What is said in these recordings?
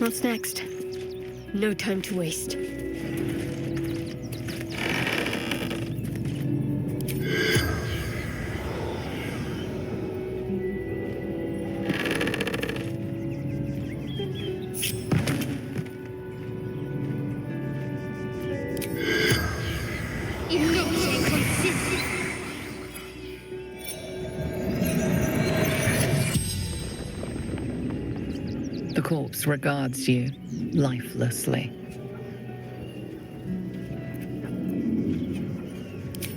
What's next? No time to waste. The corpse regards you lifelessly.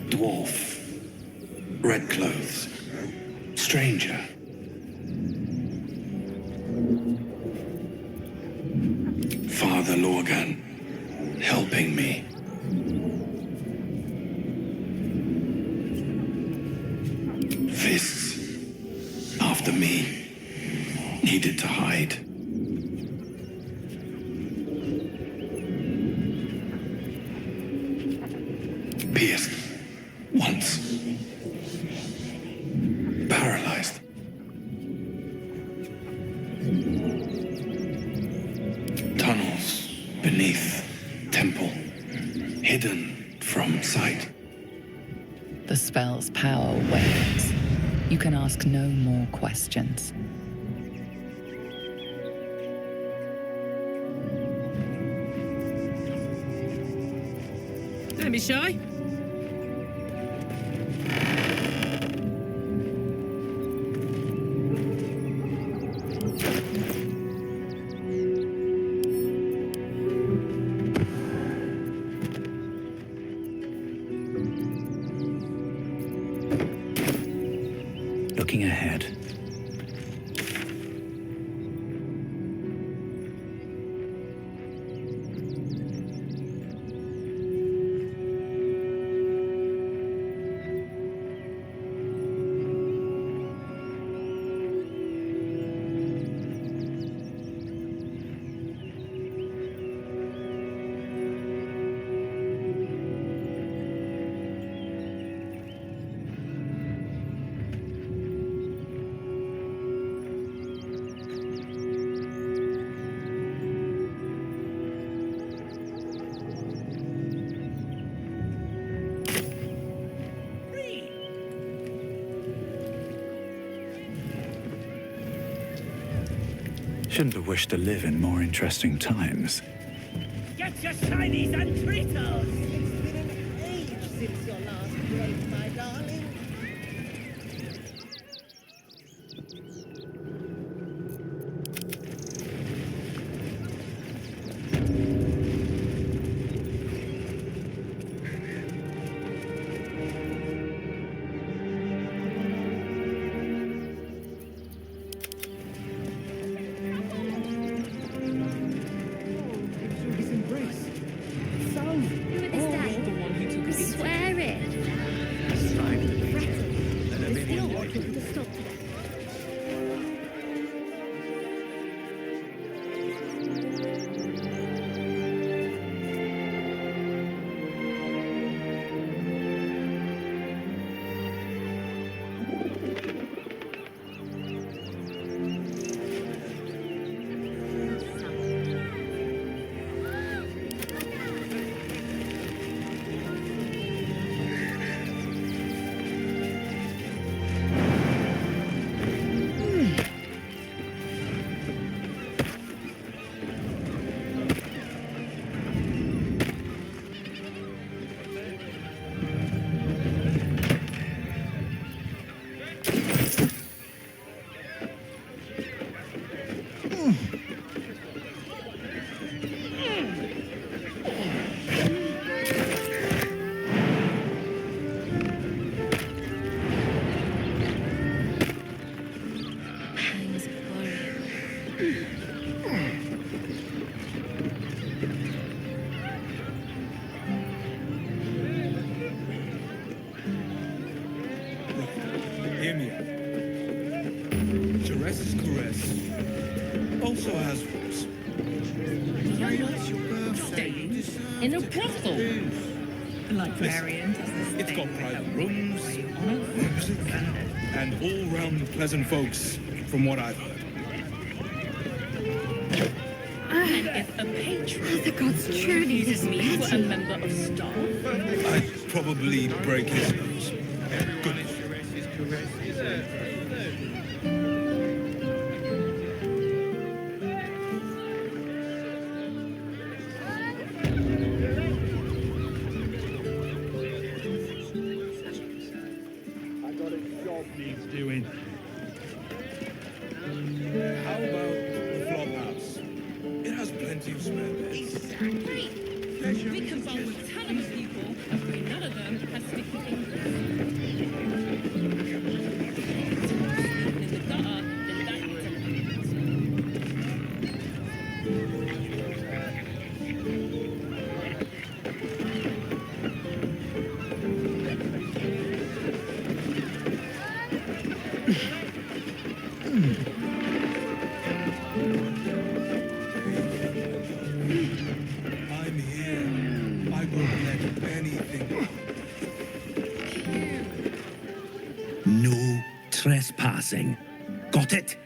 Dwarf. Red clothes. Stranger. Father Lorgan. Helping me. Fists. After me. Needed to hide. Pierced. Once. Paralyzed. Tunnels beneath temple. Hidden from sight. The spell's power wanes. You can ask no more questions. Don't be shy. Looking ahead. Shouldn't have wished to live in more interesting times. Get your shinies and treatos! It's been an age since your last break, my darling. Swear it. Still wanting to stop today. Hear me out. Jerez is caress. Also has roots. In a brothel. Like Marion. It's got private rooms, music, and all-round pleasant folks, from what I've heard. And if a patron The gods truly uses this me for a petty. member of staff, I'd probably break his nose. Good. Needs doing. How about the flop house? It has plenty of spare beds. great. We can bowl with ton of people, and none of them has sticky fingers. Sleeping in the gutter, then that is a I'm here. I won't let anything. No trespassing. Got it?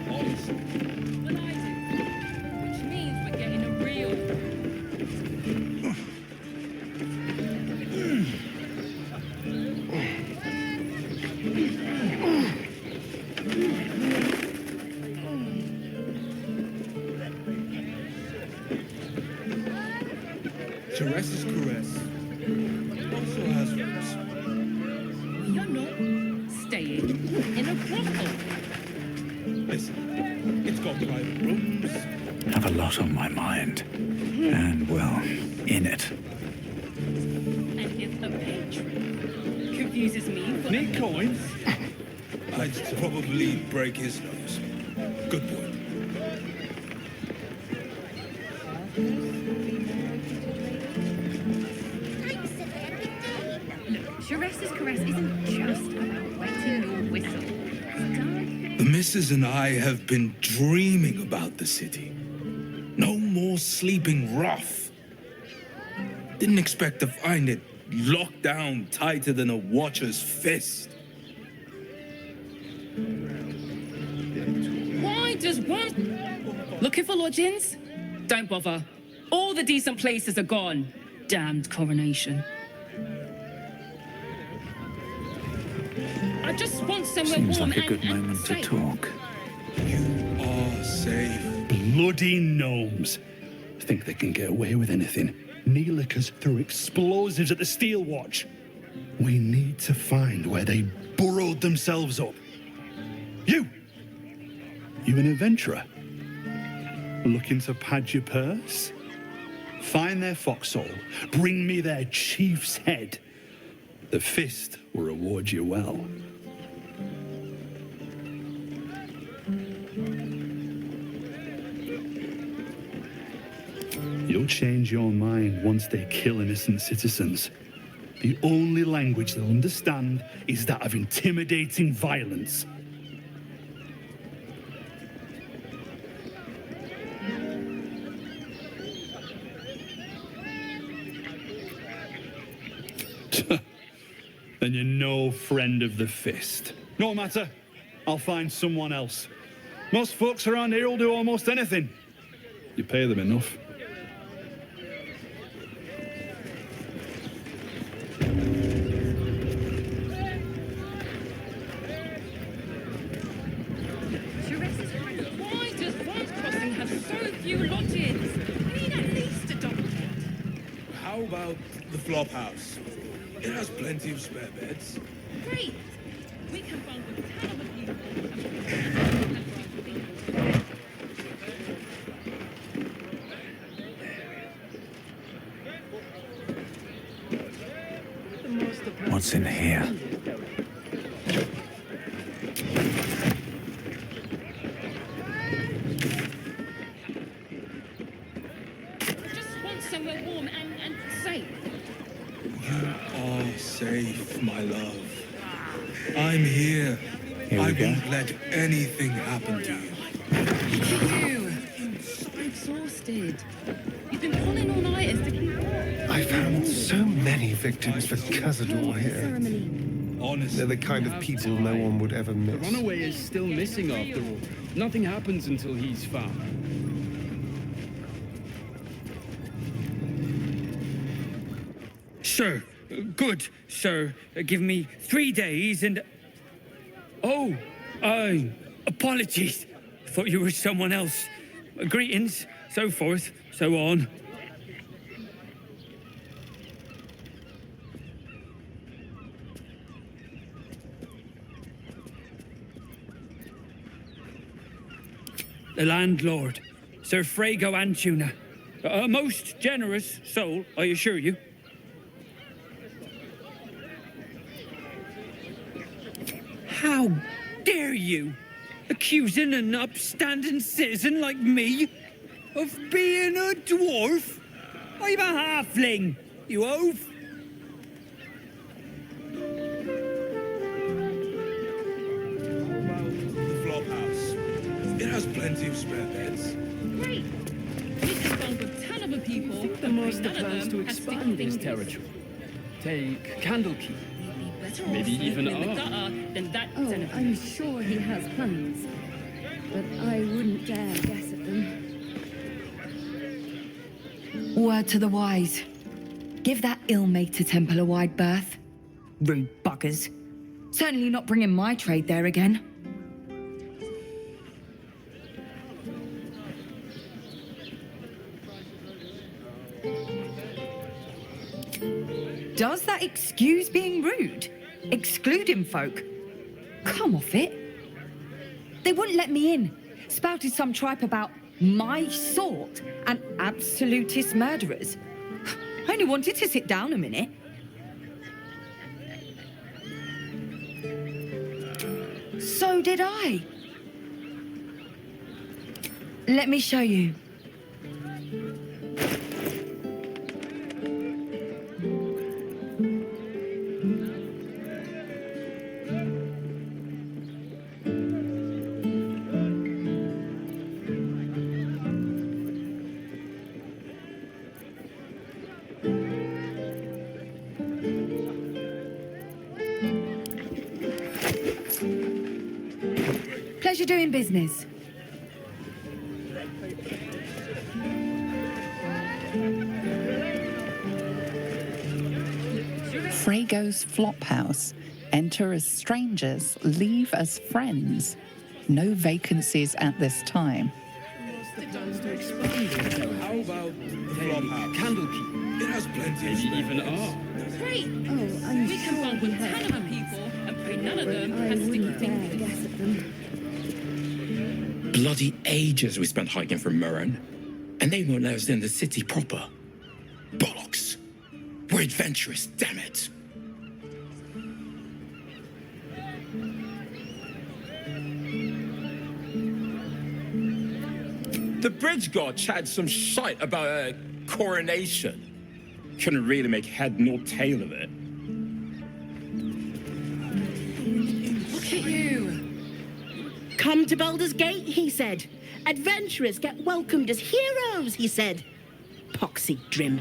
Well, I do. Which means we're getting a real. Teresa's caress also has roots. You're not staying in a brothel. Listen, it's got private rooms. Have a lot on my mind. And, well, in it. And if a patron confuses me for Need coins? I'd probably break his nose. Good boy. Look, Teresa's caress isn't just about wetting your whistle. It's done. The missus and I have been dreaming about the city. No more sleeping rough. Didn't expect to find it locked down tighter than a watcher's fist. Why does one... Looking for lodgings? Don't bother. All the decent places are gone. Damned coronation. I just want somewhere Seems warm like a good and moment to safe. talk. You are safe. Bloody gnomes. Think they can get away with anything. Neelikers threw explosives at the Steel Watch. We need to find where they burrowed themselves up. You an adventurer? Looking to pad your purse? Find their foxhole. Bring me their chief's head. The fist will reward you well. You'll change your mind once they kill innocent citizens. The only language they'll understand is that of intimidating violence. Then you're no friend of the fist. No matter. I'll find someone else. Most folks around here will do almost anything. You pay them enough. Teresa's caress. Why does Bond Crossing have so few lodgings? We need at least a double bed. How about the flop house? It has plenty of spare beds. Great. We can bond with a ton of people. What's in here? Just want somewhere warm and safe. You are safe, my love. I'm here. Here we I go. won't let anything happen to you. Look at you. So exhausted. You've been pulling all-nighters to keep warm. I found so many victims for Cazador here. Ceremony. honestly. They're the kind of people no one would ever The miss. runaway is still missing after all. Nothing happens until he's found. Sir, good, sir. Give me 3 days and... Oh, apologies. Thought you were someone else. Greetings, so forth, so on. The landlord, Sir Frago Antuna. A most generous soul, I assure you. How dare you? Accusing an upstanding citizen like me of being a dwarf? I'm a halfling, you oaf. Flophouse. It has plenty of spare beds. Great. We can bunk with 10 other people. The and master none of plans them to have expand sticky his fingers. territory. Take Candlekeep. Better Maybe off even sleeping in the us. gutter than that Oh, centipede. I'm sure he has plans. But I wouldn't dare guess at them. Word to the wise. Give that ill-mated temple a wide berth. Rude buggers. Certainly not bringing my trade there again. Does that excuse being rude? Excluding folk? Come off it. They wouldn't let me in. Spouted some tripe about my sort and absolutist murderers. I only wanted to sit down a minute. So did I. Let me show you. Pleasure doing business. Frago's Flophouse. Enter as strangers, leave as friends. No vacancies at this time. Plans to expand his territory. How about Flophouse. Candlekeep? It has plenty of Maybe spare even beds. us. Great. Oh, I'm We can sure bunk he with 10 has other people and pray none of But them I have sticky wouldn't dare fingers. guess at them. Bloody ages we spent hiking from Murren, and they won't let us in the city proper. Bollocks. We're adventurous, damn it. The bridge god chatted some shite about a coronation. Couldn't really make head nor tail of it. Look at you. Come to Baldur's Gate, he said. Adventurers get welcomed as heroes, he said. Poxy Drim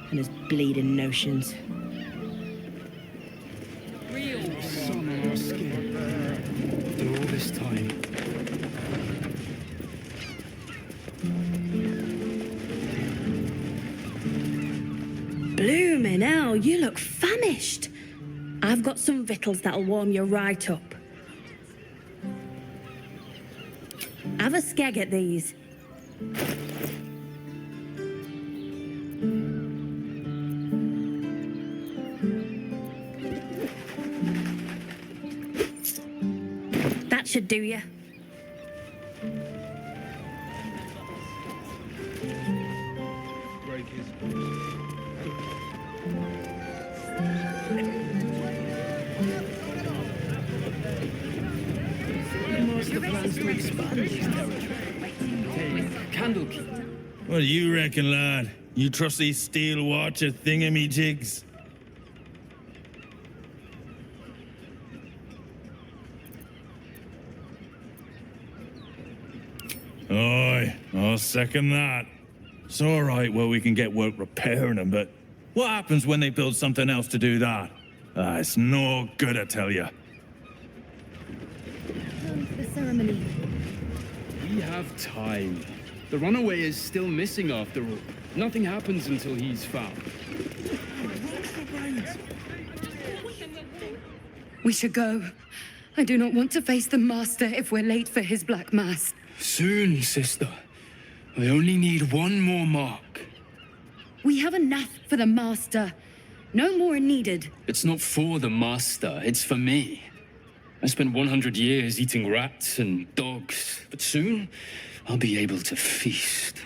and his bleeding notions. Real. Sun on our skin. After all this time. Bloomin' hell, you look famished. I've got some victuals that'll warm you right up. Have a skeg at these. That should do you. Break his... The master plans to expand his territory. Take Candlekeep. What do you reckon, lad? You trust these steel watcher thingamajigs? Aye, I'll second that. It's all right, well, we can get work repairing them, but what happens when they build something else to do that? It's no good, I tell you. Time for the ceremony. We have time. The runaway is still missing after all. Nothing happens until he's found. We should go. I do not want to face the Master if we're late for his Black Mass. Soon, sister. I only need one more mark. We have enough for the Master. No more needed. It's not for the Master, it's for me. I spent 100 years eating rats and dogs, but soon I'll be able to feast.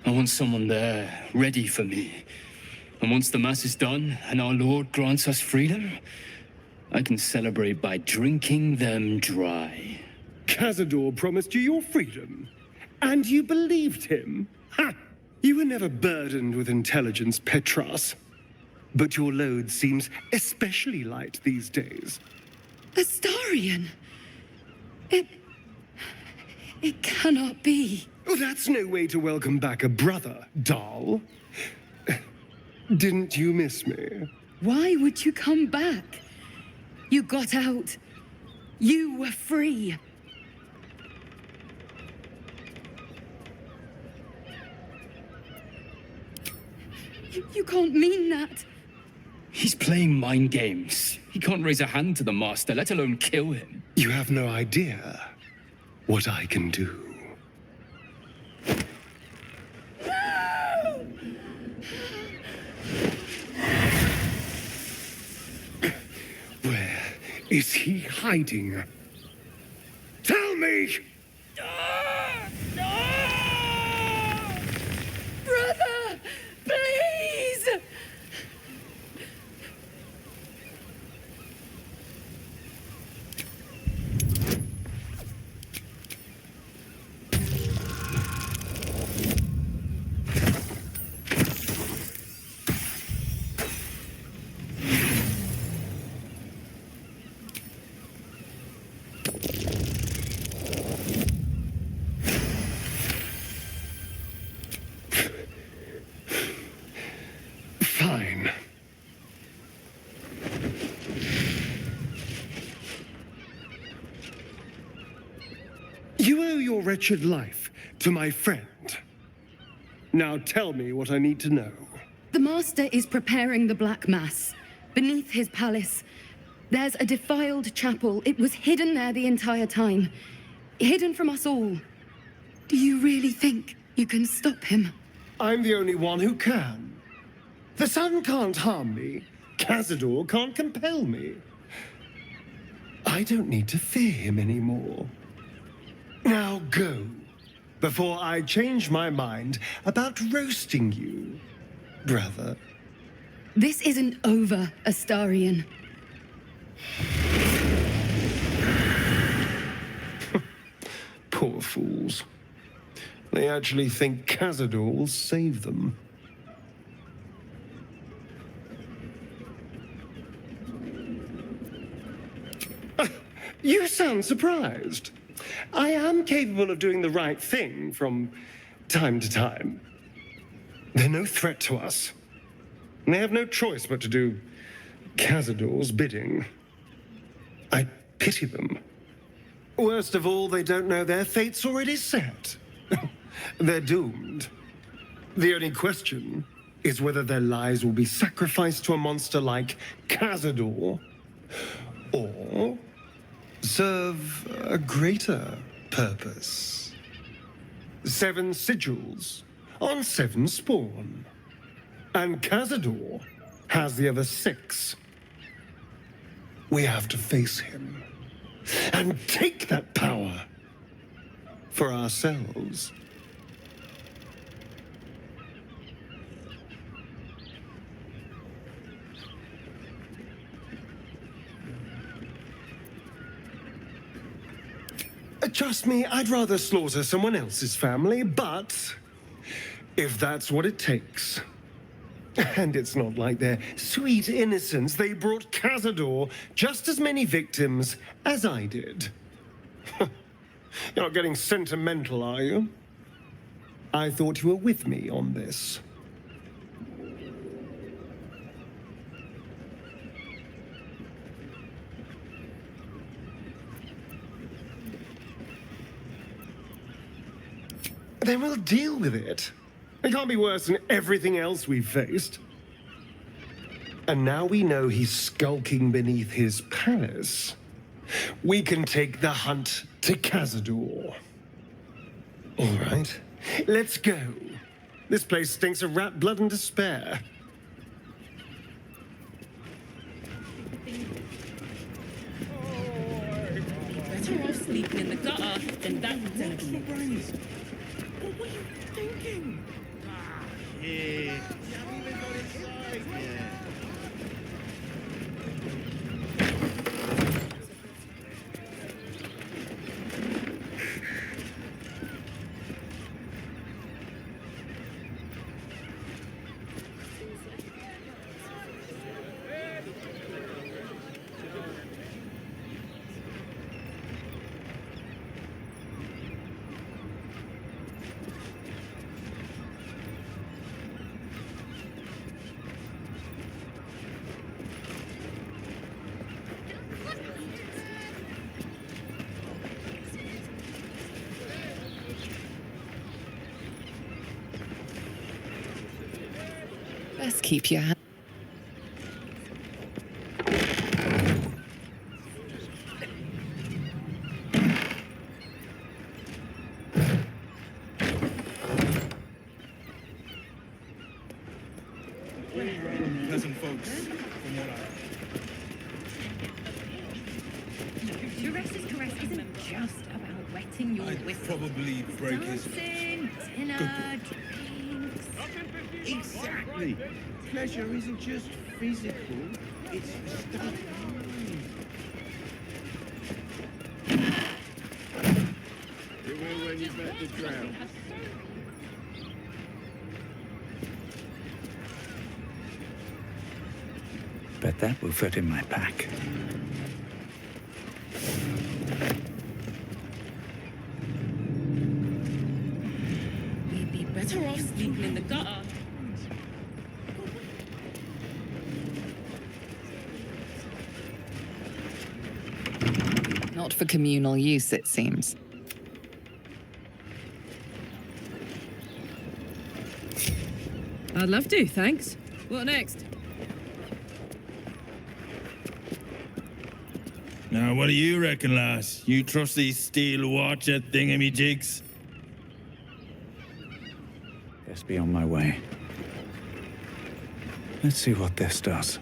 I want someone there, ready for me. And once the Mass is done and our Lord grants us freedom, I can celebrate by drinking them dry. Cazador promised you your freedom, and you believed him? Ha! You were never burdened with intelligence, Petras. But your load seems especially light these days. Astarion! It cannot be. Oh, that's no way to welcome back a brother, doll. Didn't you miss me? Why would you come back? You got out. You were free. You can't mean that. He's playing mind games. He can't raise a hand to the Master, let alone kill him. You have no idea what I can do. Where is he hiding? Tell me! Brother, please! Fine. You owe your wretched life to my friend. Now tell me what I need to know. The Master is preparing the Black Mass. Beneath his palace, there's a defiled chapel. It was hidden there the entire time. Hidden from us all. Do you really think you can stop him? I'm the only one who can. The sun can't harm me. Cazador can't compel me. I don't need to fear him anymore. Now go, before I change my mind about roasting you, brother. This isn't over, Astarion. Poor fools. They actually think Cazador will save them. You sound surprised. I am capable of doing the right thing from time to time. They're no threat to us. And they have no choice but to do Cazador's bidding. I pity them. Worst of all, they don't know their fate's already set. They're doomed. The only question is whether their lives will be sacrificed to a monster like Cazador, or serve a greater purpose. 7 sigils on 7 spawn. And Cazador has the other 6. We have to face him and take that power for ourselves. Trust me, I'd rather slaughter someone else's family, but if that's what it takes. And it's not like their sweet innocence. They brought Cazador just as many victims as I did. You're not getting sentimental, are you? I thought you were with me on this. then we'll deal with it. It can't be worse than everything else we've faced. And now we know he's skulking beneath his palace. We can take the hunt to Cazador. All right, let's go. This place stinks of rat blood and despair. Better off sleeping in the gutter than that dead. What were you thinking? Yeah. Haven't even got inside yet. Best keep your hand. Pleasant folks, from what Dures's caress isn't just about wetting your whistle. probably break his Dancing, dinner, drinks. Exactly. Pleasure isn't just physical, it's the state of mind. You will when you've met the drown. Bet that will fit in my pack. We'd be better off sleeping in the gutter. Not for communal use, it seems. I'd love to, thanks. What next? Now, what do you reckon, lass? You trust these steel watcher thingamajigs? Best be on my way. Let's see what this does.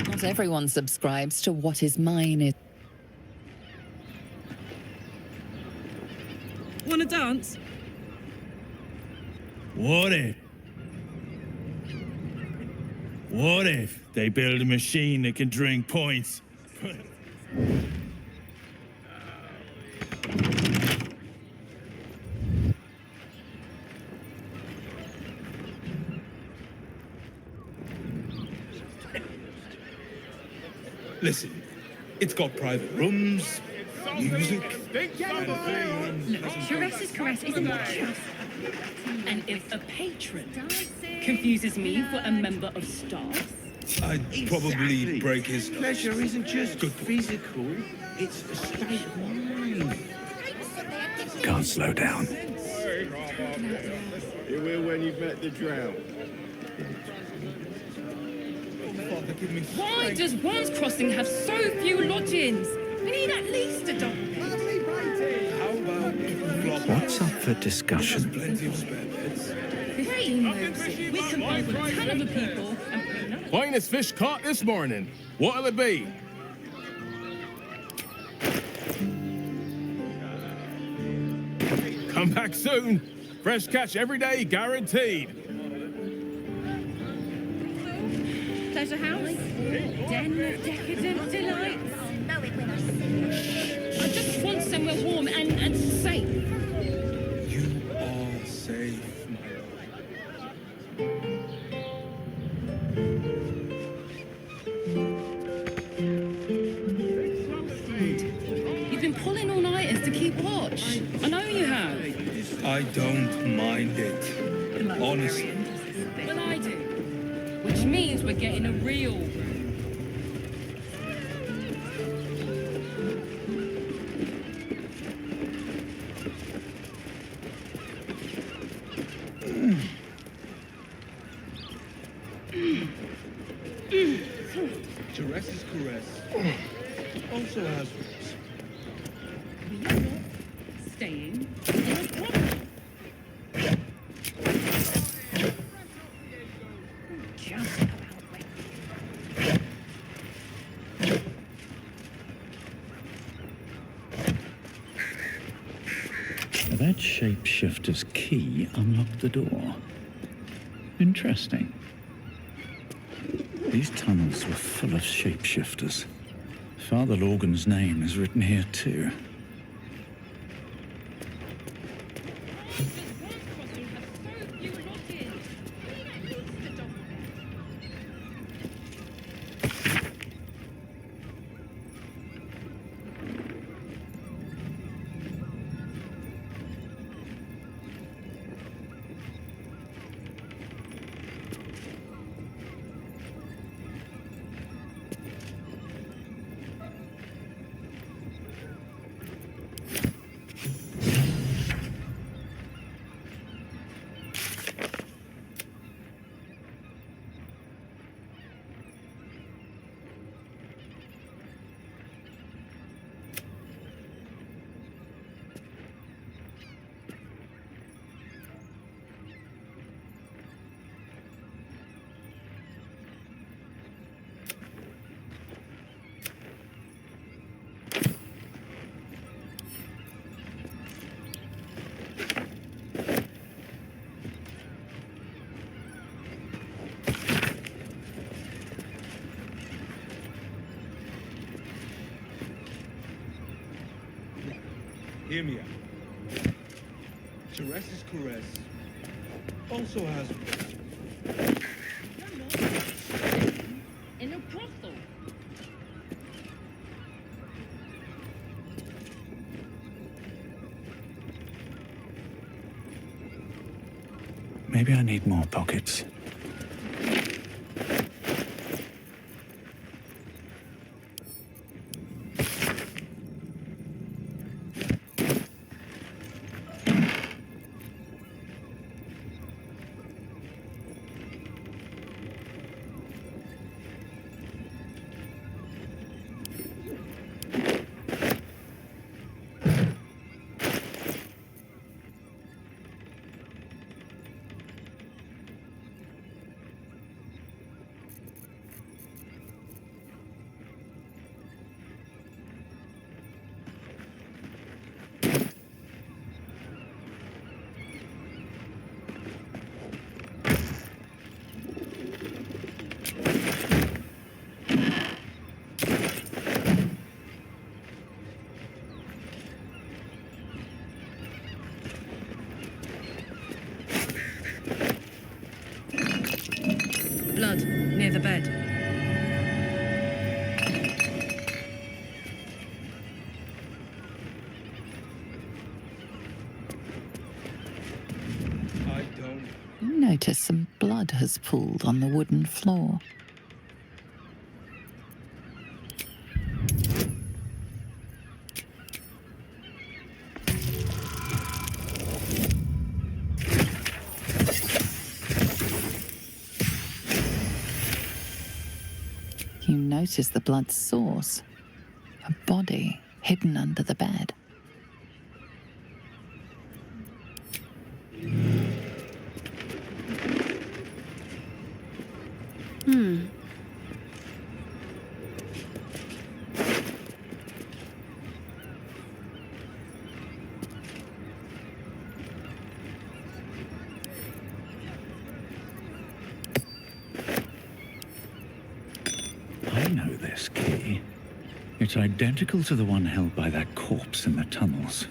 Not everyone subscribes to what is mine is. Wanna dance? What if they build a machine that can drink points? Listen, it's got private rooms, music. Look, Dures's caress isn't just. And if a patron confuses me for a member of staff, I'd probably break his nose. Pleasure isn't just physical, it's the state of mind. Can't slow down. You will when you've met the drown. why does one's crossing have so few lodgings? We need at least a dozen. What's up for discussion? Plenty of spare beds. Hey, Mosey, we can buy with a ton of the people and bring up. Finest fish caught this morning. What'll it be? Come back soon. Fresh catch every day, guaranteed. Pleasure house? Den of decadent delights? I just want somewhere warm and safe. You are safe, my You've been pulling all-nighters to keep watch. I know you have. I don't mind it. Honestly. Well, I do. Which means we're getting a real. Teresa's caress also has roots. Staying. Just about That shapeshifter's key unlocked the door. Interesting. These tunnels were full of shapeshifters. Father Logan's name is written here too. Hear me out. Teresa's caress also has roots. In a brothel. Maybe I need more pockets. Blood near the bed. You notice some blood has pooled on the wooden floor. You notice the blood's source, a body hidden under the bed. I know this key. It's identical to the one held by that corpse in the tunnels.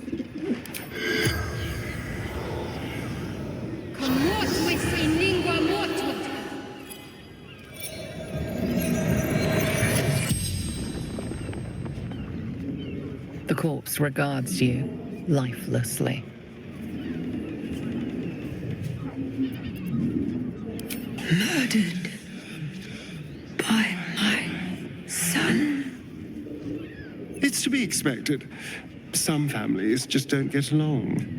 The corpse regards you lifelessly. Murdered by my son. It's to be expected. Some families just don't get along.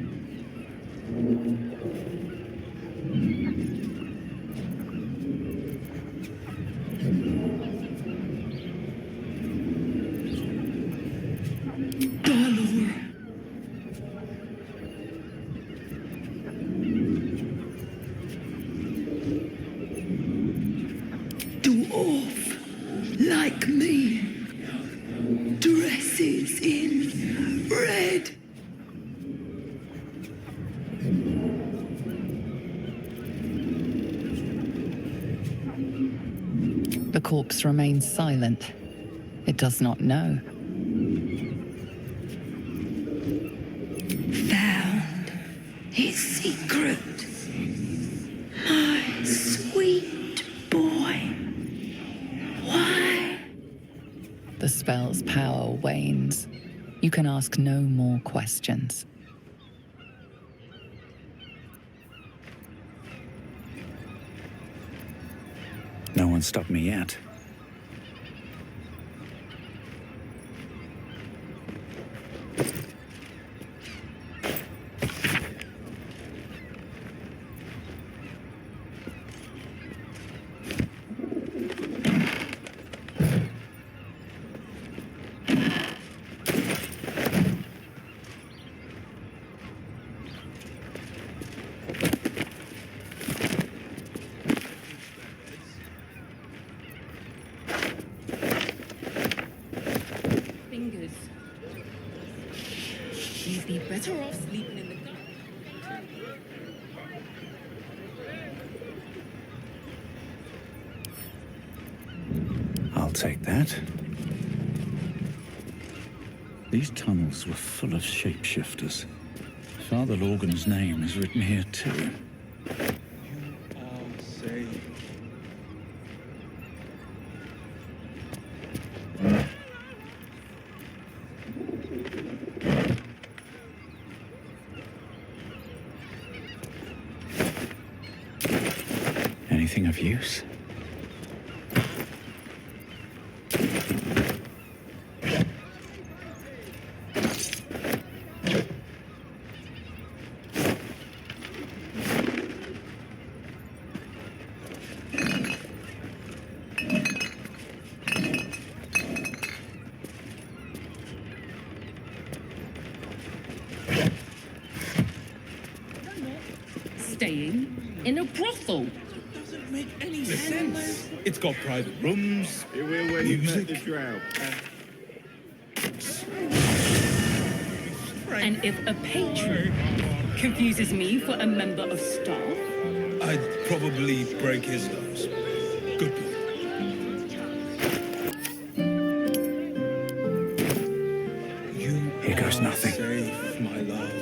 like me. Dresses in red. The corpse remains silent. It does not know. Found his secret. My sweet boy. Why? The spell's power wanes. You can ask no more questions. No one stopped me yet. Fingers. You'd be better off sleeping in the dark. I'll take that. These tunnels were full of shapeshifters. Father Logan's name is written here too. Anything of use? Staying in a brothel. Make any sense. It's got private rooms. It will when you met the drow. And if a patron confuses me for a member of staff, I'd probably break his nose. Good point. Here goes nothing. Safe, my love.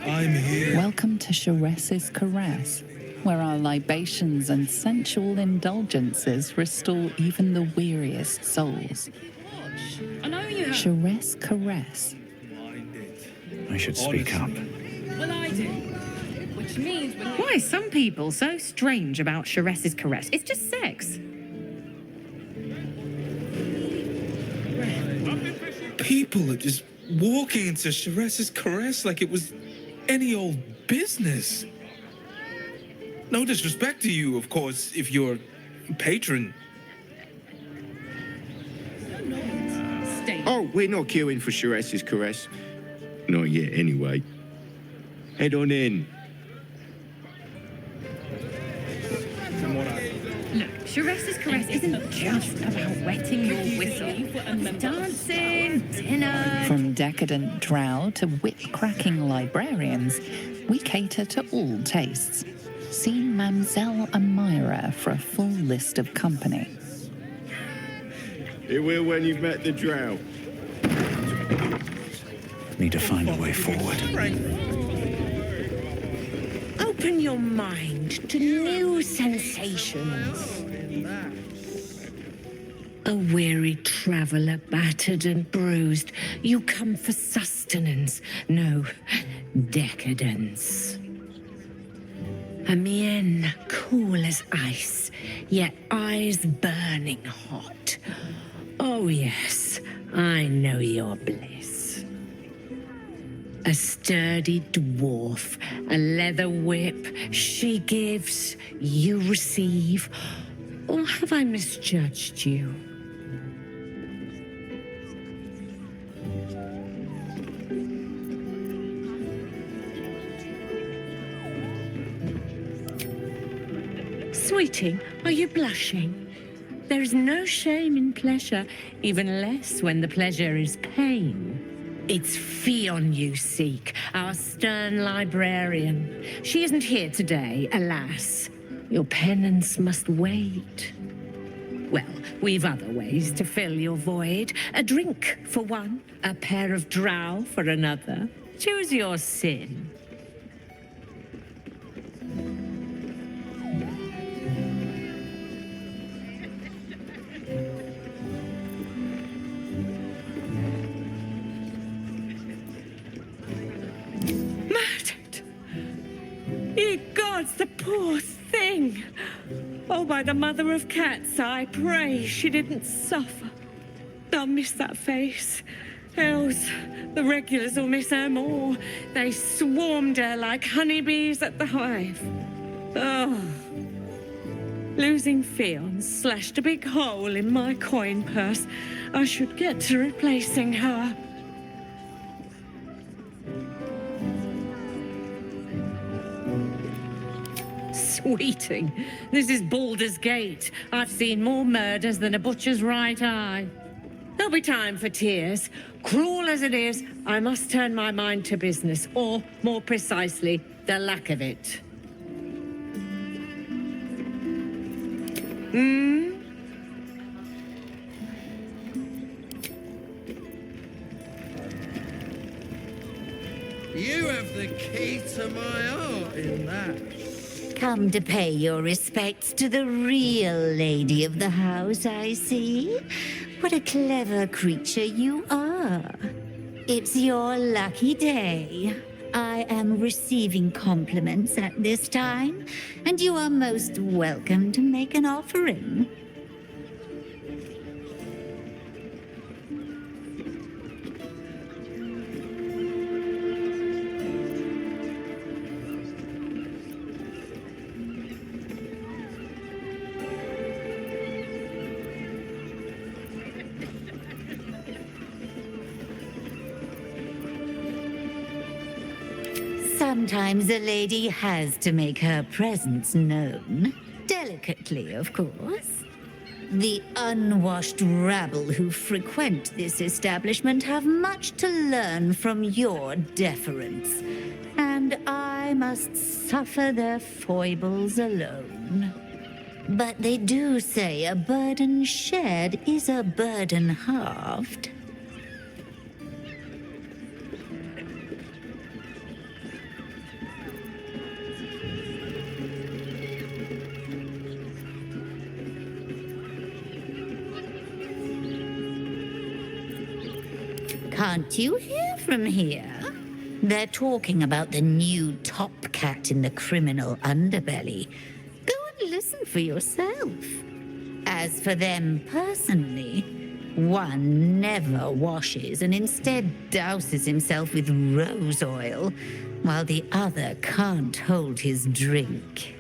I'm here. Welcome to Sharess's Caress, where our libations and sensual indulgences restore even the weariest souls. I know you have. Sharess Caress. I should speak up. Well, I do. Which means when Why are some people so strange about Sharess's Caress? It's just sex. People are just walking into Sharess's Caress like it was any old business. No disrespect to you, of course, if you're a patron. Oh, we're not queuing for Sharess's Caress. Not yet, anyway. Head on in. Look, Sharess's Caress isn't just about wetting your whistle. It's dancing, dinner. From decadent drow to whip-cracking librarians, we cater to all tastes. See Mamselle Amira for a full list of company. It will when you've met the drow. Need to find a way forward. Open your mind to new sensations. A weary traveller, battered and bruised, you come for sustenance, no, decadence. A mien cool as ice, yet eyes burning hot. Oh yes, I know your bliss. A sturdy dwarf, a leather whip, she gives, you receive. Or have I misjudged you? Sweeting, are you blushing? There is no shame in pleasure, even less when the pleasure is pain. It's Fionn you seek, our stern librarian. She isn't here today, alas. Your penance must wait. Well, we've other ways to fill your void. A drink for one, a pair of drow for another. Choose your sin. Murdered! Ye gods, the poor thing! Oh, by the mother of cats, I pray she didn't suffer. I'll miss that face. Else, the regulars will miss her more. They swarmed her like honeybees at the hive. Oh. Losing Fionn slashed a big hole in my coin purse. I should get to replacing her. Sweeting. This is Baldur's Gate. I've seen more murders than a butcher's right eye. There'll be time for tears. Cruel as it is, I must turn my mind to business, or, more precisely, the lack of it. You have the key to my heart in that. Come to pay your respects to the real lady of the house, I see. What a clever creature you are. It's your lucky day. I am receiving compliments at this time, and you are most welcome to make an offering. Sometimes a lady has to make her presence known. Delicately, of course. The unwashed rabble who frequent this establishment have much to learn from your deference. And I must suffer their foibles alone. But they do say a burden shared is a burden halved. Can't you hear from here? They're talking about the new top cat in the criminal underbelly. Go and listen for yourself. As for them personally, one never washes and instead douses himself with rose oil, while the other can't hold his drink.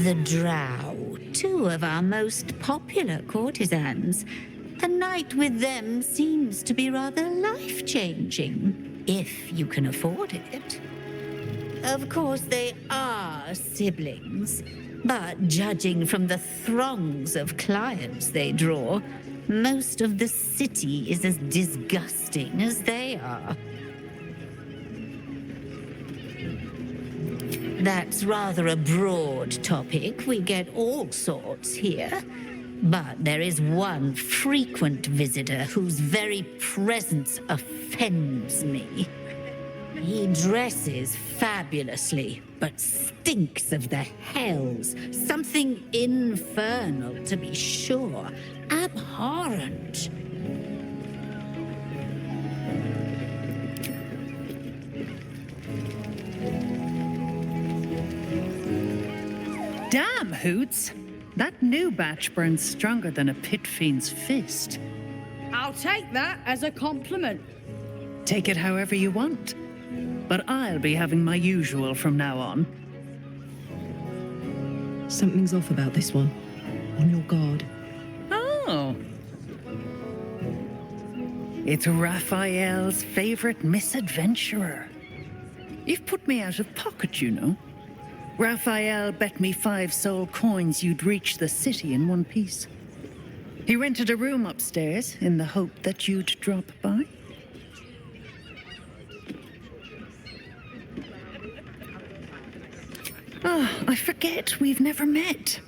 The Drow, two of our most popular courtesans. A night with them seems to be rather life-changing, if you can afford it. Of course, they are siblings, but judging from the throngs of clients they draw, most of the city is as disgusting as they are. That's rather a broad topic. We get all sorts here. But there is one frequent visitor whose very presence offends me. He dresses fabulously, but stinks of the hells. Something infernal, to be sure. Abhorrent. Damn, Hoots! That new batch burns stronger than a pit fiend's fist. I'll take that as a compliment. Take it however you want. But I'll be having my usual from now on. Something's off about this one. On your guard. Oh. It's Raphael's favorite misadventurer. You've put me out of pocket, you know. Raphael bet me 5 soul coins you'd reach the city in one piece. He rented a room upstairs in the hope that you'd drop by. Oh, I forget we've never met.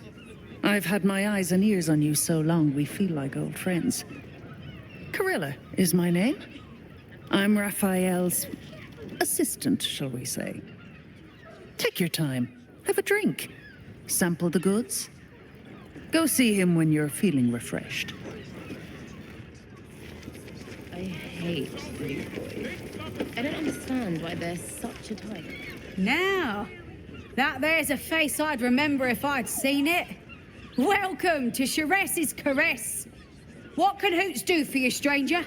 I've had my eyes and ears on you so long we feel like old friends. Carilla is my name. I'm Raphael's assistant, shall we say. Take your time. Have a drink. Sample the goods. Go see him when you're feeling refreshed. I hate blue boys. I don't understand why they're such a type. Now, that there's a face I'd remember if I'd seen it. Welcome to Sharess's Caress. What can Hoots do for you, stranger?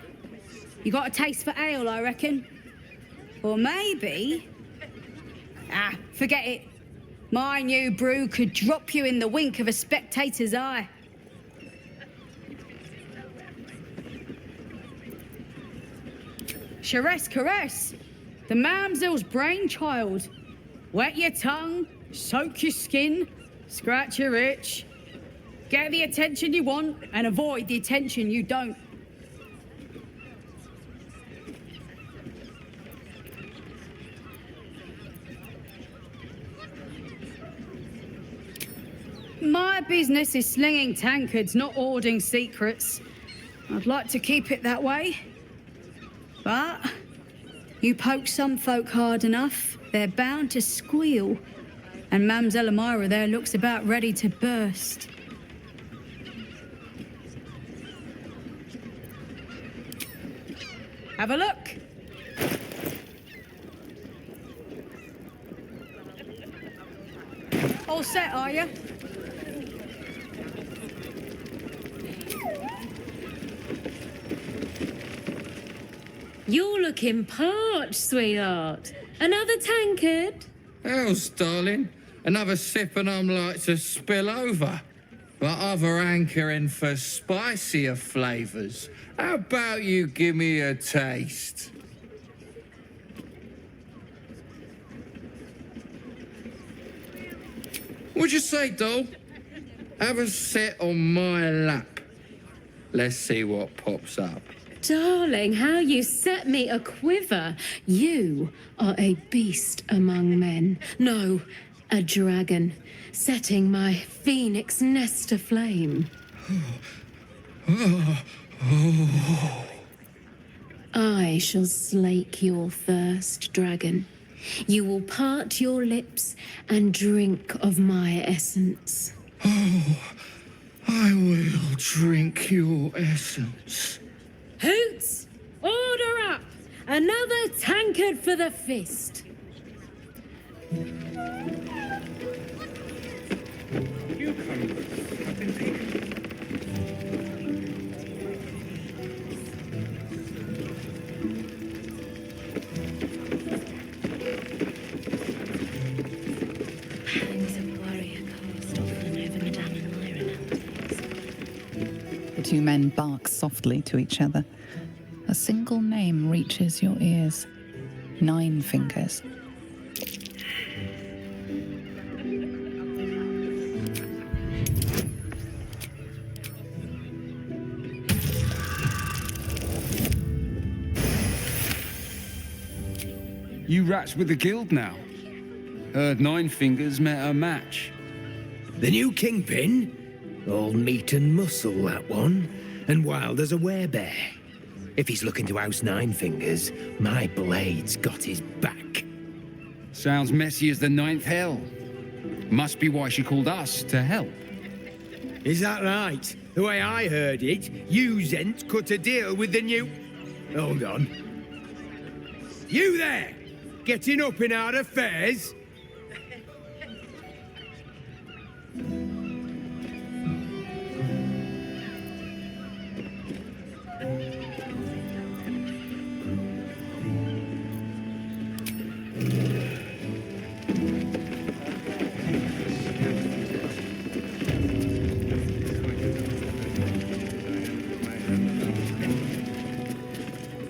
You got a taste for ale, I reckon? Or maybe... Ah, forget it. My new brew could drop you in the wink of a spectator's eye. Sharess Caress, the mamsel's brainchild. Wet your tongue, soak your skin, scratch your itch. Get the attention you want and avoid the attention you don't. My business is slinging tankards, not hoarding secrets. I'd like to keep it that way. But you poke some folk hard enough, they're bound to squeal. And Mamselle Elmira there looks about ready to burst. Have a look. All set, are you? You're looking parched, sweetheart. Another tankard? Else, darling. Another sip and I'm like to spill over. But other hankering for spicier flavours. How about you give me a taste? What'd you say, doll? Have a sit on my lap. Let's see what pops up. Darling, how you set me a quiver. You are a beast among men. No, a dragon, setting my phoenix nest aflame. I shall slake your thirst, dragon. You will part your lips and drink of my essence. Oh, I will drink your essence. Hoots, order up! Another tankard for the fist. Pangs of warrior cast often over Madame Elmira nowadays. The two men bark softly to each other. A single name reaches your ears. 9 Fingers. You rats with the guild now. Heard 9 Fingers met her match. The new kingpin? All meat and muscle, that one. And wild as a werebear. If he's looking to oust 9 Fingers, my blade's got his back. Sounds messy as the 9th hell. Must be why she called us to help. Is that right? The way I heard it, you Zent cut a deal with the new... Hold on. You there! Getting up in our affairs?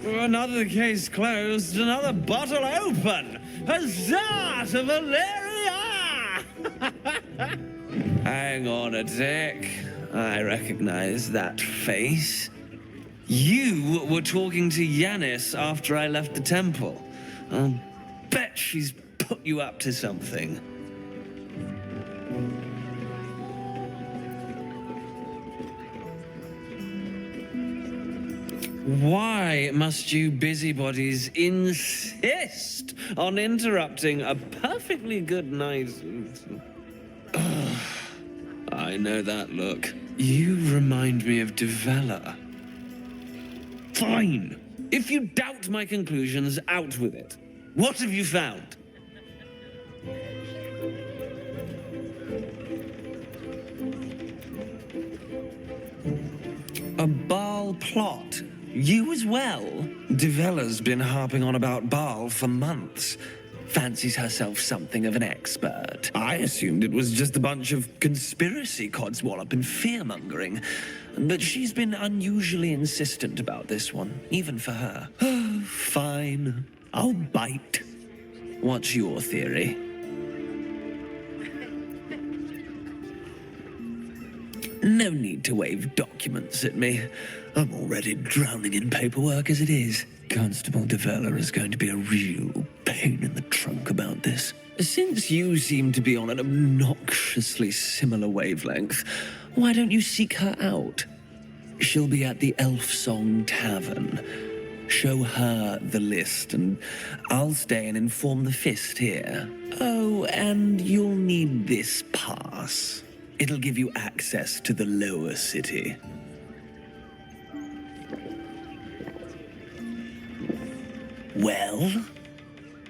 Another case closed, another bottle open. Huzzah to Valeria! Hang on a tick. I recognize that face. You were talking to Yanis after I left the temple. I'll bet she's put you up to something. Why must you busybodies insist on interrupting a perfectly good night? Ugh, I know that look. You remind me of Devella. Fine. If you doubt my conclusions, out with it. What have you found? A Baal plot. You as well? Devella's been harping on about Baal for months. Fancies herself something of an expert. I assumed it was just a bunch of conspiracy codswallop and fear-mongering. But she's been unusually insistent about this one, even for her. Fine. I'll bite. What's your theory? No need to wave documents at me. I'm already drowning in paperwork as it is. Constable Devella is going to be a real pain in the trunk about this. Since you seem to be on an obnoxiously similar wavelength, why don't you seek her out? She'll be at the Elf Song Tavern. Show her the list, and I'll stay and inform the Fist here. Oh, and you'll need this pass. It'll give you access to the lower city. Well,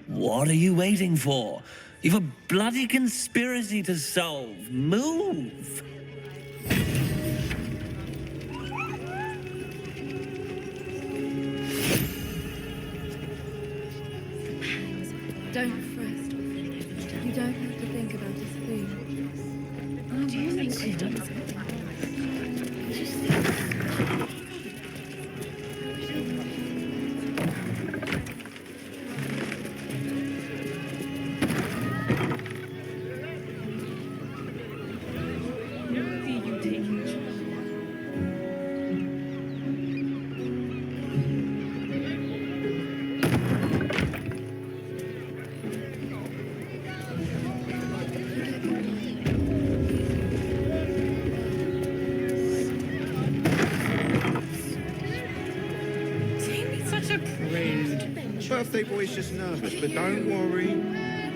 what are you waiting for? You've a bloody conspiracy to solve. Move! Don't fret. You don't have to think about this thing. Do you think I've done something? Birthday boy's just nervous, but don't worry.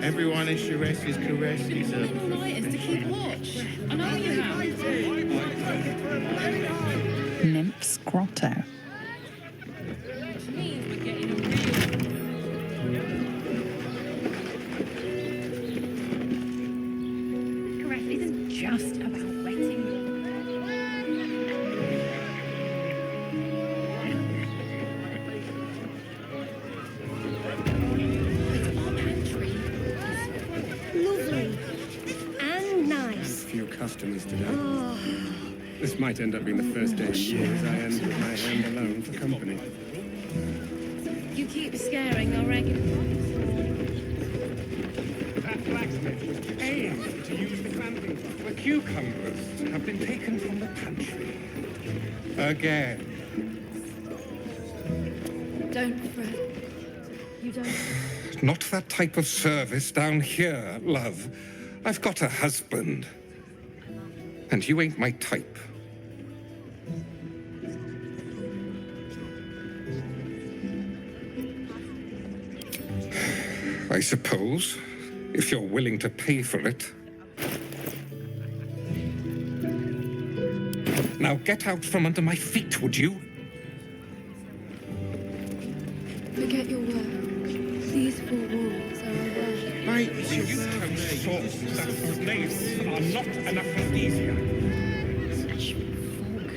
Everyone in Sharessi's caress deserves All night is to keep watch. I know you have. Nymph's Grotto. Caress isn't just about wetting. Lovely. And nice. Few customers today. Oh. This might end up being the first day in years I end with my hand alone for company. You keep scaring our regular. That blacksmith was paying to use the clamping. The cucumbers have been taken from the pantry. Again. Don't fret. You don't. Not that type of service down here, love. I've got a husband. And you ain't my type. I suppose, if you're willing to pay for it. Now get out from under my feet, would you? Forget your work. These four walls are our work. You have thought that slaves are not an aphrodisiac. Such fog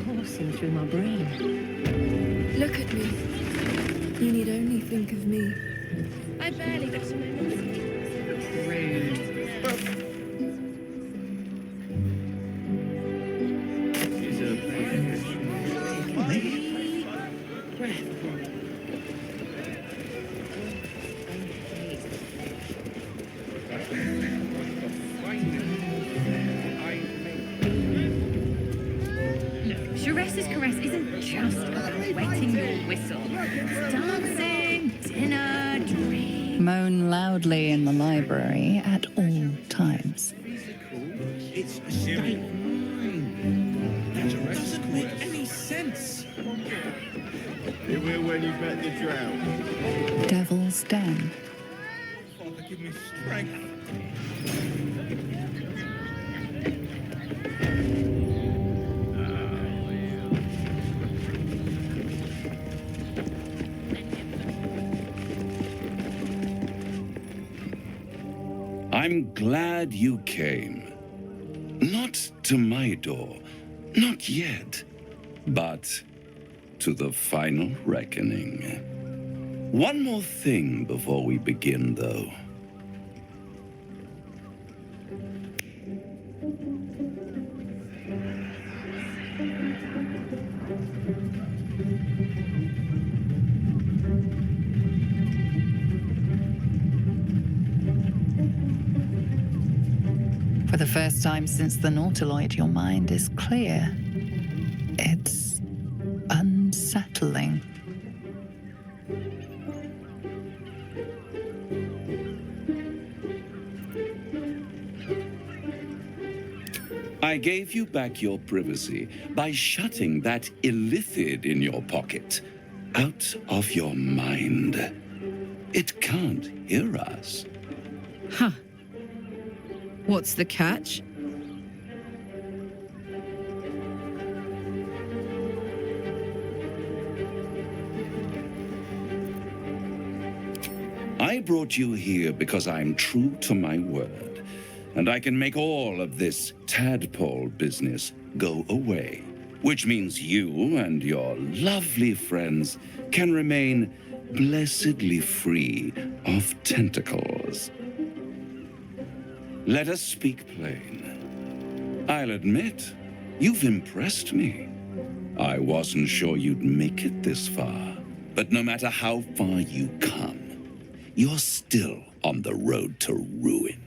coursing through my brain. Look at me. You need only think of me. I barely got to my Sheres's caress isn't just about wetting your whistle. It's dancing, dinner, dreams. Moan loudly in the library at all times. It's a serious mind. That doesn't make any sense. It will when you've met the drow. Devil's Den. Father, give me strength. I'm glad you came. Not to my door, not yet, but to the final reckoning. One more thing before we begin, though. For the first time since the Nautiloid, your mind is clear. It's unsettling. I gave you back your privacy by shutting that illithid in your pocket out of your mind. It can't hear us. Huh. What's the catch? I brought you here because I'm true to my word, and I can make all of this tadpole business go away, which means you and your lovely friends can remain blessedly free of tentacles. Let us speak plain. I'll admit, you've impressed me. I wasn't sure you'd make it this far, but no matter how far you come, you're still on the road to ruin.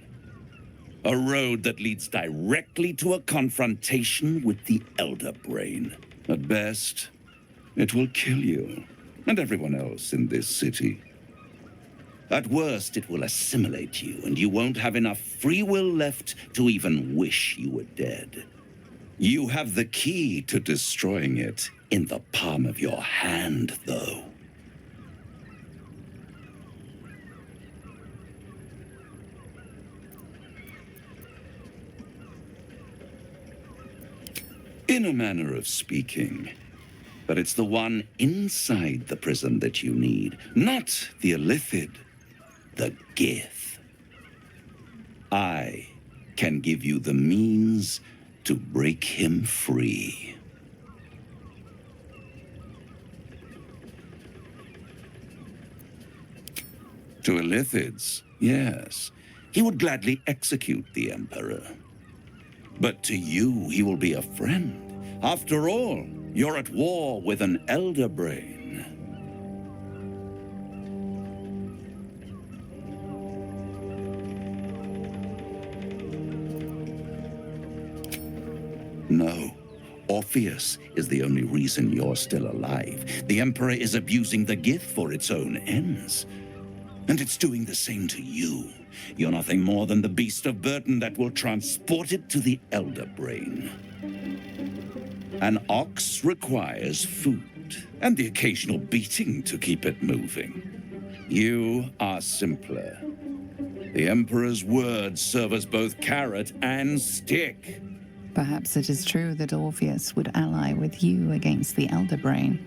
A road that leads directly to a confrontation with the Elder Brain. At best, it will kill you and everyone else in this city. At worst, it will assimilate you, and you won't have enough free will left to even wish you were dead. You have the key to destroying it in the palm of your hand, though. In a manner of speaking. But it's the one inside the prison that you need, not the illithid. The Gith. I can give you the means to break him free. To illithids, yes, he would gladly execute the Emperor. But to you, he will be a friend. After all, you're at war with an Elder Brain. No. Orpheus is the only reason you're still alive. The Emperor is abusing the Gith for its own ends. And it's doing the same to you. You're nothing more than the beast of burden that will transport it to the Elder Brain. An ox requires food, and the occasional beating to keep it moving. You are simpler. The Emperor's words serve as both carrot and stick. Perhaps it is true that Orpheus would ally with you against the Elder Brain.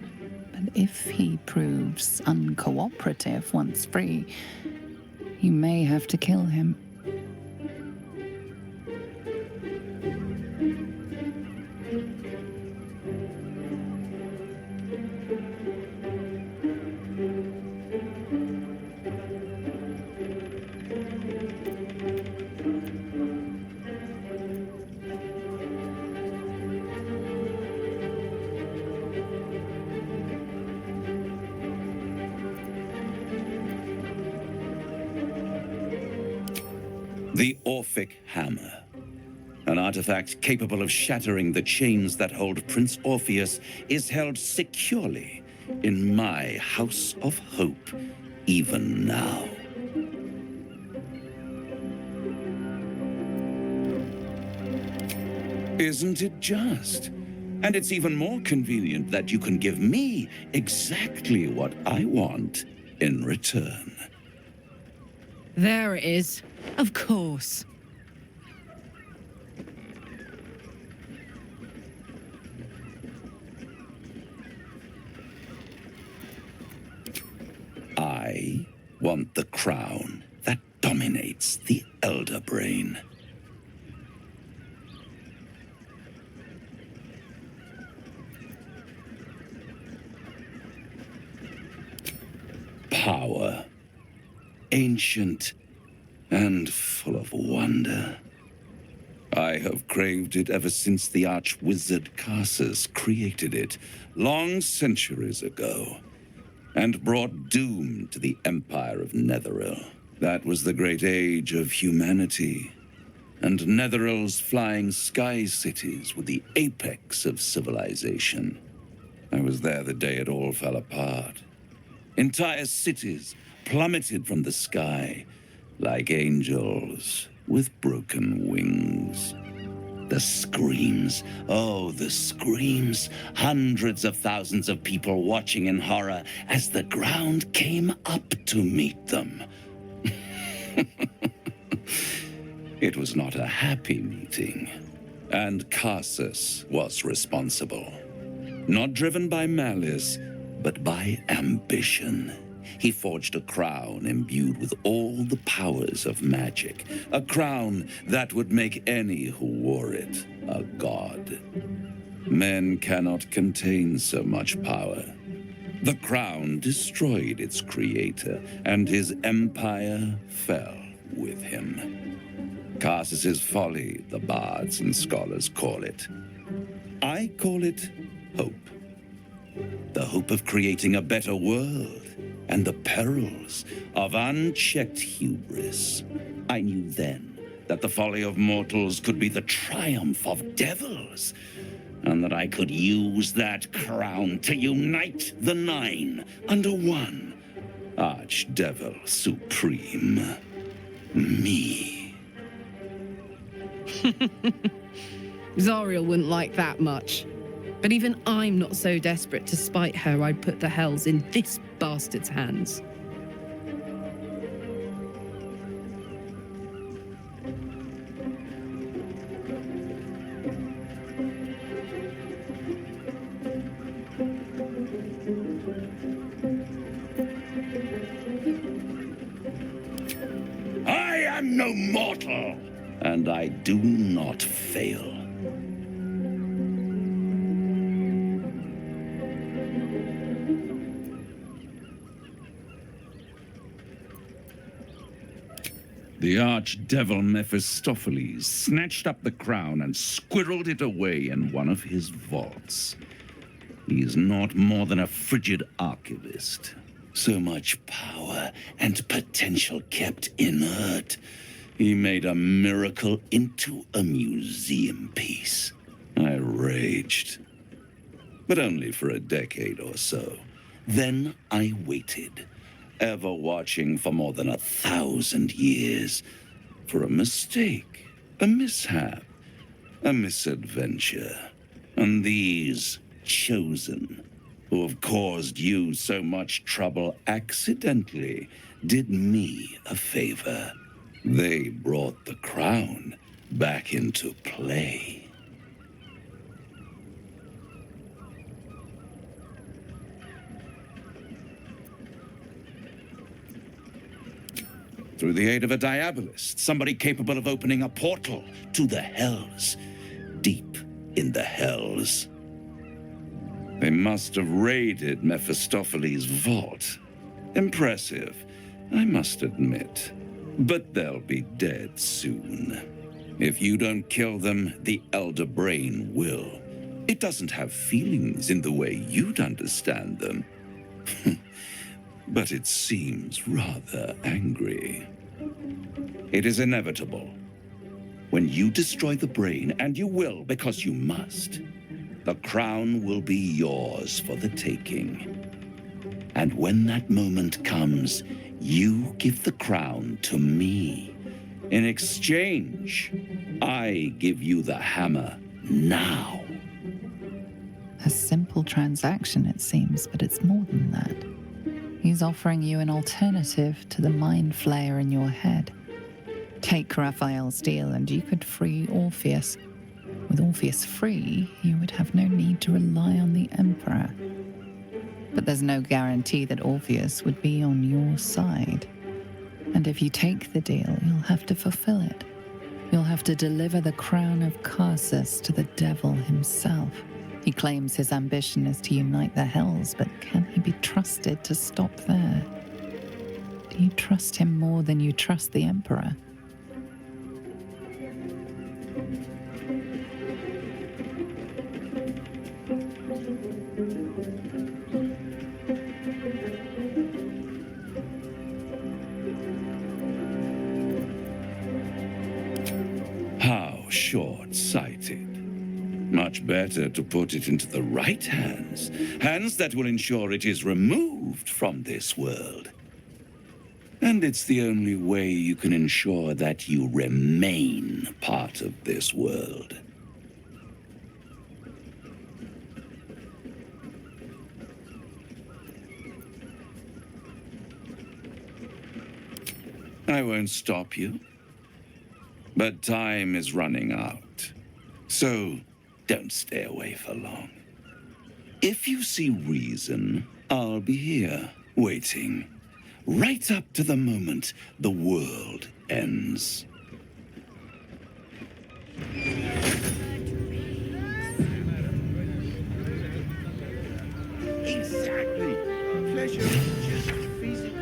But if he proves uncooperative once free, you may have to kill him. The Orphic Hammer. An An artifact capable of shattering the chains that hold Prince Orpheus is held securely in my House of Hope, even now. Isn't it just? And it's even more convenient that you can give me exactly what I want in return. There it is. Of course. I want the crown that dominates the Elder Brain. Power. Ancient and full of wonder. I have craved it ever since the arch-wizard Karsus created it, long centuries ago, and brought doom to the Empire of Netheril. That was the great age of humanity, and Netheril's flying sky cities were the apex of civilization. I was there the day it all fell apart. Entire cities plummeted from the sky like angels with broken wings. The screams, oh, the screams. Hundreds of thousands of people watching in horror as the ground came up to meet them. It was not a happy meeting, and Karsus was responsible. Not driven by malice, but by ambition. He forged a crown imbued with all the powers of magic, a crown that would make any who wore it a god. Men cannot contain so much power. The crown destroyed its creator, and his empire fell with him. Karsus's folly, the bards and scholars call it. I call it hope. The hope of creating a better world, and the perils of unchecked hubris. I knew then that the folly of mortals could be the triumph of devils, and that I could use that crown to unite the Nine under one Archdevil Supreme. Me. Zariel wouldn't like that much. But even I'm not so desperate to spite her I'd put the hells in this bastard's hands. I am no mortal, and I do not fail. The archdevil Mephistopheles snatched up the crown and squirreled it away in one of his vaults. He is not more than a frigid archivist. So much power and potential kept inert. He made a miracle into a museum piece. I raged. But only for a decade or so. Then I waited, ever watching for more than 1,000 years, for a mistake, a mishap, a misadventure. And these chosen, who have caused you so much trouble accidentally, did me a favor. They brought the crown back into play. Through the aid of a diabolist, somebody capable of opening a portal to the hells, deep in the hells. They must have raided Mephistopheles' vault. Impressive, I must admit. But they'll be dead soon. If you don't kill them, the Elder Brain will. It doesn't have feelings in the way you'd understand them. But it seems rather angry. It is inevitable. when you destroy the brain, and you will because you must, the crown will be yours for the taking. And when that moment comes, you give the crown to me. In exchange, I give you the hammer now. A simple transaction, it seems, but it's more than that. He's offering you an alternative to the mind flayer in your head. Take Raphael's deal and you could free Orpheus. With Orpheus free, you would have no need to rely on the Emperor. But there's no guarantee that Orpheus would be on your side. And if you take the deal, you'll have to fulfill it. You'll have to deliver the crown of Karsus to the devil himself. He claims his ambition is to unite the Hells, but can he be trusted to stop there? Do you trust him more than you trust the Emperor? How short-sighted. Much better to put it into the right hands. Hands that will ensure it is removed from this world. And it's the only way you can ensure that you remain part of this world. I won't stop you. But time is running out. So don't stay away for long. If you see reason, I'll be here, waiting. Right up to the moment the world ends. Exactly. Pleasure is just physical.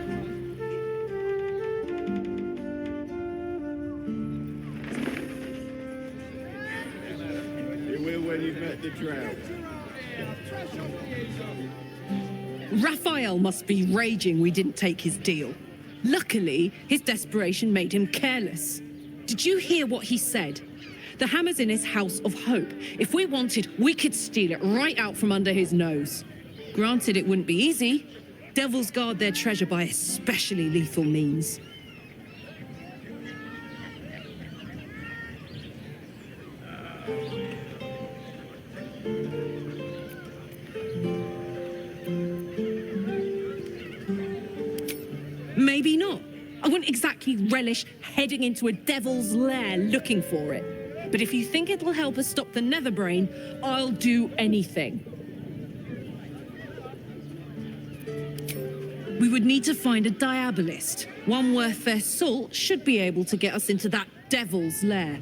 You will when you've met the drought. Raphael must be raging we didn't take his deal. Luckily, his desperation made him careless. Did you hear what he said? The hammer's in his house of hope. If we wanted, we could steal it right out from under his nose. Granted, it wouldn't be easy. Devils guard their treasure by especially lethal means. Maybe not. I wouldn't exactly relish heading into a devil's lair looking for it. But if you think it'll help us stop the Netherbrain, I'll do anything. We would need to find a diabolist. One worth their salt should be able to get us into that devil's lair.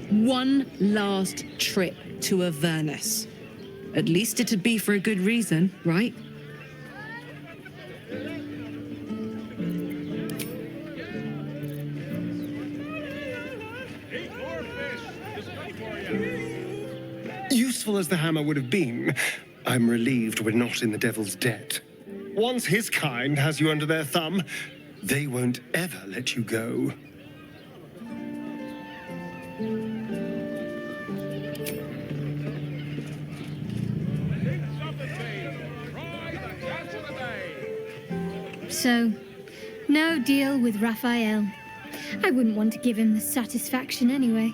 One last trip to Avernus. At least it'd be for a good reason, right? Useful as the hammer would have been, I'm relieved we're not in the devil's debt. Once his kind has you under their thumb, they won't ever let you go. So, no deal with Raphael. I wouldn't want to give him the satisfaction anyway.